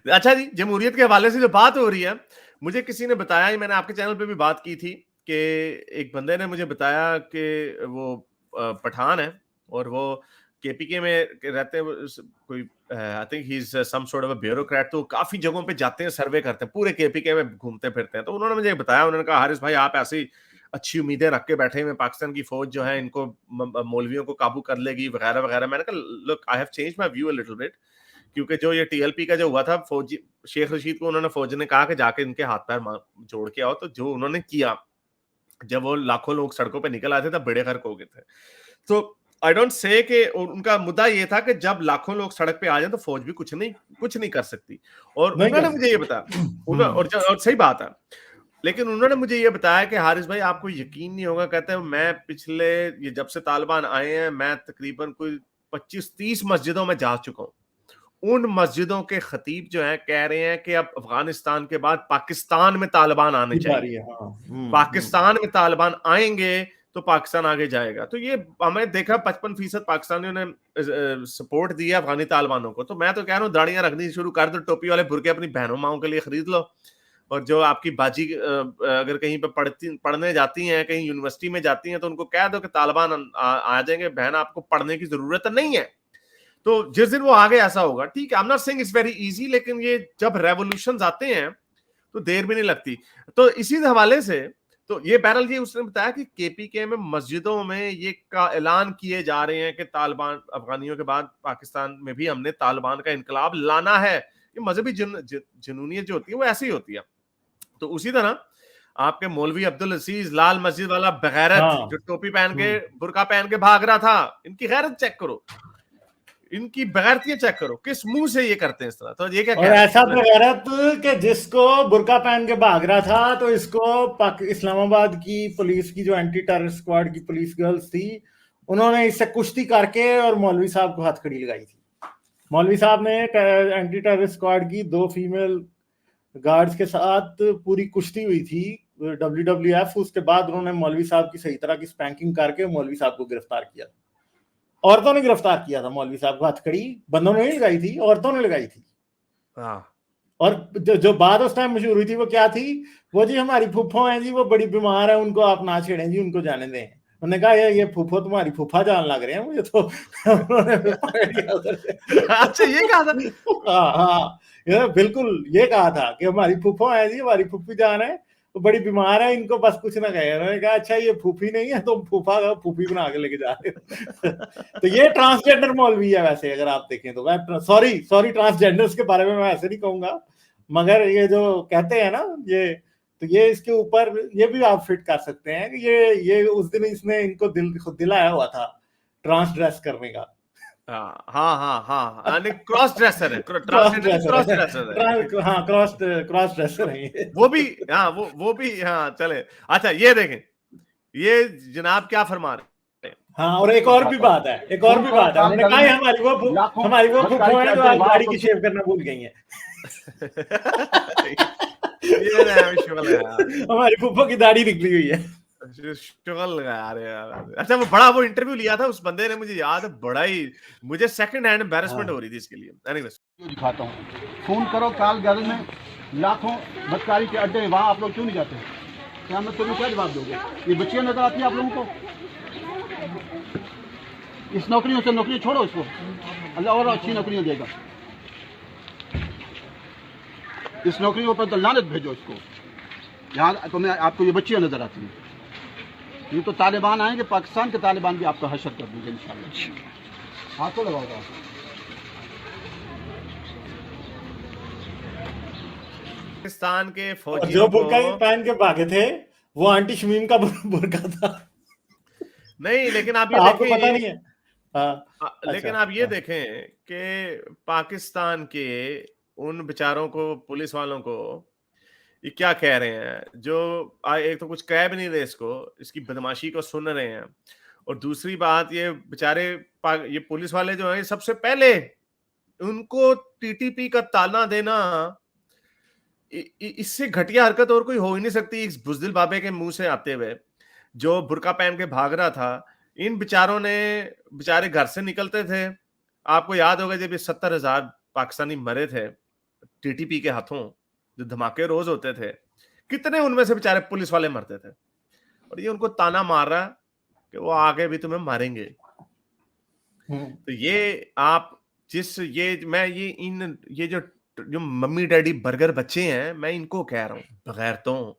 अच्छा जी, जमहूरियत के हवाले से जो बात हो रही है, मुझे किसी ने बताया, मैंने आपके चैनल पे भी बात की थी कि एक बंदे ने मुझे बताया कि वो पठान है और वो केपीके में रहते हैं, कोई I think he is some sort of a bureaucrat, तो काफी जगहों पे जाते हैं, सर्वे करते हैं, पूरे केपीके में घूमते फिरते हैं। तो उन्होंने मुझे बताया, उन्होंने कहा हारिस भाई आप ऐसी अच्छी उम्मीदें रख के बैठे हुए, पाकिस्तान की फौज जो है इनको मौलवियों को काबू कर लेगी वगैरह वगैरह। मैंने कहा look I have changed my view a little bit, क्योंकि जो ये टीएलपी का जो हुआ था, फौजी शेख रशीद को उन्होंने फौज ने कहा कि जाके इनके हाथ पैर जोड़ के आओ, तो जो उन्होंने किया, जब वो लाखों लोग सड़कों पे निकल आए थे तब बेड़े गर्क हो गए थे। तो आई डोंट से कि उनका मुद्दा ये था कि जब लाखों लोग सड़क पे आ जाए तो फौज भी कुछ नहीं कर सकती। और नहीं उन्होंने कर मुझे ये बताया, और सही बात है, लेकिन उन्होंने मुझे ये बताया कि हारिस भाई आपको यकीन नहीं होगा, कहते हैं मैं पिछले ये जब से तालिबान आए हैं, मैं तकरीबन कोई 25-30 मस्जिदों में जा चुका हूं। उन मस्जिदों के खतीब जो हैं कह रहे हैं कि अब अफगानिस्तान के बाद पाकिस्तान में तालिबान आने चाहिए, हाँ। पाकिस्तान में तालिबान आएंगे तो पाकिस्तान आगे जाएगा। तो ये हमें देखा 55% पाकिस्तानियों ने सपोर्ट दिया अफगानी तालिबानों को। तो मैं तो कह रहा हूँ दाढ़ियां रखनी शुरू कर दो, टोपी वाले बुरके अपनी बहनों माओं के लिए खरीद लो, और जो आपकी बाजी अगर कहीं पे पढ़ने जाती हैं, कहीं यूनिवर्सिटी में जाती हैं, तो उनको कह दो कि तालिबान आ जाएंगे, बहन आपको पढ़ने की जरूरत नहीं है। तो जिस दिन वो आगे ऐसा होगा, ठीक है, I am not saying it's very easy, लेकिन ये जब रेवोल्यूशंस आते हैं तो देर भी नहीं लगती। तो इसी हवाले से, तो ये बहरहाल ये उसने बताया कि केपीके में मस्जिदों में ये का ऐलान किए जा रहे हैं कि तालिबान अफगानियों के बाद पाकिस्तान में भी हमने तालिबान का इनकलाब लाना है। ये मजहबी जुनूनियत जो होती है वो ऐसी होती है। तो उसी तरह आपके मौलवी अब्दुल अजीज लाल मस्जिद वाला बगैरत, हाँ। जो टोपी पहन के बुर्का पहन के भाग रहा था, इनकी गैरत चेक करो, इनकी बेगैरतियां चेक करो, किस मुंह से ये करते हैं इस तरह। तो ये क्या और कह रहे ऐसा हैं? बेगैरत कि जिसको बुर्का पहन के भाग रहा था, तो इसको इस्लामाबाद की पुलिस की जो एंटी टेररिस्ट स्क्वाड की पुलिस गर्ल्स थी, उन्होंने इससे कुश्ती करके और मौलवी साहब को हथकड़ी लगाई थी। मौलवी साहब ने एंटी टेररिस्ट स्क्वाड की 2 फीमेल गार्ड्स के साथ पूरी कुश्ती हुई थी WWF। उसके बाद उन्होंने मौलवी साहब की सही तरह की स्पैंकिंग करके मौलवी साहब को गिरफ्तार किया। औरतों ने गिरफ्तार किया था मौलवी साहब को, हथकड़ी बंदों ने नहीं लगाई थी, औरतों ने लगाई थी। और जो बात उस टाइम मशहूर हुई थी वो क्या थी, वो जी हमारी फूफो हैं जी, वो बड़ी बीमार है, उनको आप ना छेड़ें जी, उनको जाने दें। उन्होंने कहा ये फूफो तुम्हारी फूफा जान लग रहे हैं मुझे तो। अच्छा, ये कहा था? हाँ, ये बिल्कुल ये कहा था कि हमारी फूफो है जी, हमारी फूफी जान है, तो बड़ी बीमार है, इनको बस कुछ ना कहे। उन्होंने कहा अच्छा ये फूफी नहीं है, तो फूफा का फूफी बना के लेके जा रहे हो। तो ये ट्रांसजेंडर मौलवी है वैसे, अगर आप देखें तो। मैं सॉरी ट्रांसजेंडर्स के बारे में मैं ऐसे नहीं कहूंगा, मगर ये जो कहते हैं ना, ये तो ये इसके ऊपर ये भी आप फिट कर सकते हैं कि ये उस दिन इसने इनको दिलाया हुआ था ट्रांस ड्रेस करने का। हाँ, क्रॉस ड्रेसर है, क्रॉस ट्रांसजेंडर ड्रेसर क्रॉस है। ड्रेसर है। हाँ, क्रॉस ड्रेसर है ये। वो भी, हाँ, वो भी, हाँ, चले। अच्छा, ये देखें, ये जनाब क्या फरमा रहे हैं। हाँ, और एक और भी बात है, उन्होंने कहा हमारी वो फूफो है जो आज गाड़ी की शेव करना भूल गई है। ये शुगल है यार, हमारी फूफो की दाढ़ी निकली हुई है। शुगल लगा यार। अच्छा, वो इंटरव्यू लिया था उस बंदे ने, मुझे याद है, बड़ा ही मुझे सेकंड हैंड एम्बैरेसमेंट हो रही थी इसके लिए। एनीवेज, दिखाता हूँ, फोन करो काल गर्ल में लाखों बदकारी के अड्डे, वहाँ आप लोग क्यों नहीं जाते? क्या मैं तुम्हें क्या जवाब दोगे? ये बच्चियाँ नजर आती है आप लोगों को? इस नौकरियों से नौकरी छोड़ो, इसको अल्लाह और अच्छी नौकरियाँ देगा। इस नौकरियों पर तो लानत भेजो इसको। यहाँ तुम्हें आपको ये बच्चियाँ नजर आती हैं। ये तो तालिबान आएंगे, पाकिस्तान के तालिबान भी आपका हशर कर देंगे इंशाल्लाह। हाथों लगाओगा। पाकिस्तान के फौजियों जो बुर्का पहन के भागे थे वो आंटी शमीम का बुर्का था। नहीं, लेकिन आप ये आपको देखें, पता नहीं है? लेकिन आप ये देखें कि पाकिस्तान के उन बेचारों को, पुलिस वालों को, ये क्या कह रहे हैं, जो एक तो कुछ कह भी नहीं रहे इसको, इसकी बदमाशी को सुन रहे हैं, और दूसरी बात ये बेचारे ये पुलिस वाले जो हैं, सबसे पहले उनको टीटीपी का ताना देना, इससे घटिया हरकत और कोई हो ही नहीं सकती इस बुजदिल बाबे के मुंह से आते हुए, जो बुर्का पहन के भाग रहा था। इन बेचारों ने, बेचारे घर से निकलते थे, आपको याद होगा जब ये 70,000 पाकिस्तानी मरे थे टीटीपी के हाथों जो धमाके रोज होते थे, कितने उनमें से बेचारे पुलिस वाले मरते थे, और ये उनको ताना मार रहा है कि वो आगे भी तुम्हें मारेंगे। तो ये आप जिस ये जो मम्मी डैडी बर्गर बच्चे हैं, मैं इनको कह रहा हूँ, बगैरतों,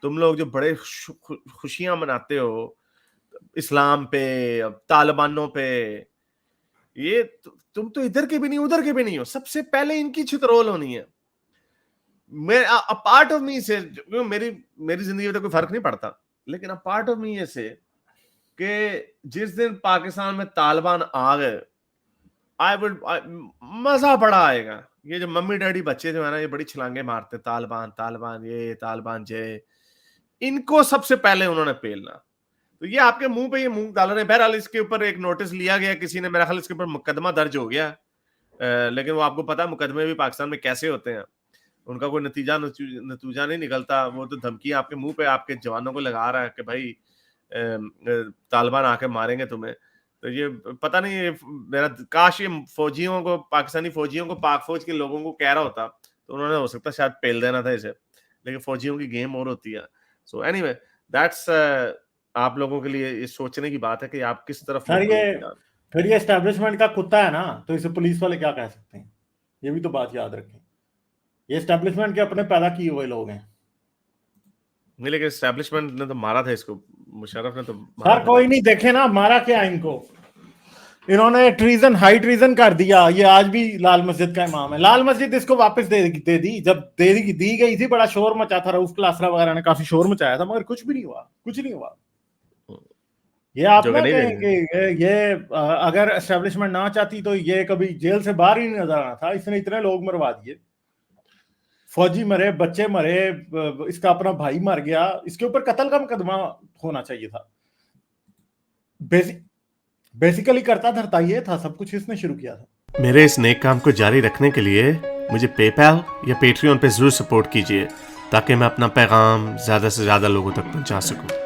तुम लोग जो बड़े खुशियां मनाते हो इस्लाम पे, तालिबानों पे, ये तुम तो इधर के भी नहीं उधर के भी नहीं हो। सबसे पहले इनकी छितरोल होनी है। मैं पार्ट ऑफ मी से, मेरी जिंदगी में तो कोई फर्क नहीं पड़ता, लेकिन अ पार्ट ऑफ मी से कि जिस दिन पाकिस्तान में तालिबान आ गए, मजा बड़ा आएगा। ये जो मम्मी डैडी बच्चे जो है ना, ये बड़ी छलांगे मारते, तालिबान तालिबान ये तालिबान जय, इनको सबसे पहले उन्होंने पेलना। तो ये आपके मुंह पे ये मुंह डाल रहे हैं। बहरहाल इसके ऊपर एक नोटिस लिया गया किसी ने, मेरा ख्याल इसके ऊपर मुकदमा दर्ज हो गया, लेकिन वो आपको पता है मुकदमे भी पाकिस्तान में कैसे होते हैं, उनका कोई नतीजा नहीं निकलता। वो तो धमकी आपके मुंह पे आपके जवानों को लगा रहा है कि भाई तालिबान आके मारेंगे तुम्हें। तो ये पता नहीं, ये मेरा काश ये फौजियों को, पाकिस्तानी फौजियों को, पाक फौज के लोगों को कह रहा होता तो उन्होंने हो सकता शायद पेल देना था इसे, लेकिन फौजियों की गेम और होती है। सो एनीवे दैट्स आप लोगों के लिए ये सोचने की बात है कि आप किस तरफ। सर फिर ये एस्टैब्लिशमेंट का कुत्ता है ना, तो इसे पुलिस वाले क्या कह सकते हैं? ये भी तो बात याद रखें, ये एस्टैब्लिशमेंट के अपने पैदा किए हुए लोग हैं। नहीं, लेकिन एस्टैब्लिशमेंट ने तो मारा था इसको, मुशर्रफ ने तो सर कोई नहीं, देखे ना मारा क्या इनको, इन्होंने ट्रीजन, हाई ट्रीजन कर दिया। ये आज भी लाल मस्जिद का इमाम है। लाल मस्जिद इसको वापस दे दी, जब दी गई थी बड़ा शोर मचा था, रऊफ क्लासरा वगैरह ने काफी शोर मचाया था, मगर कुछ भी नहीं हुआ, कुछ नहीं हुआ। ये आप ना कहें कि ये अगर एस्टैब्लिशमेंट ना चाहती तो ये कभी जेल से बाहर ही नहीं नजर आना था। इसने इतने लोग मरवा दिए, फौजी मरे, बच्चे मरे, इसका अपना भाई मर गया, इसके ऊपर कत्ल का मुकदमा होना चाहिए था। बेसिकली करता धरता ये था, सब कुछ इसने शुरू किया था। मेरे इस नेक काम को जारी रखने के लिए मुझे पेपैल या पेट्रियन पे जरूर सपोर्ट कीजिए, ताकि मैं अपना पैगाम ज्यादा से ज्यादा लोगों तक पहुंचा सकूं।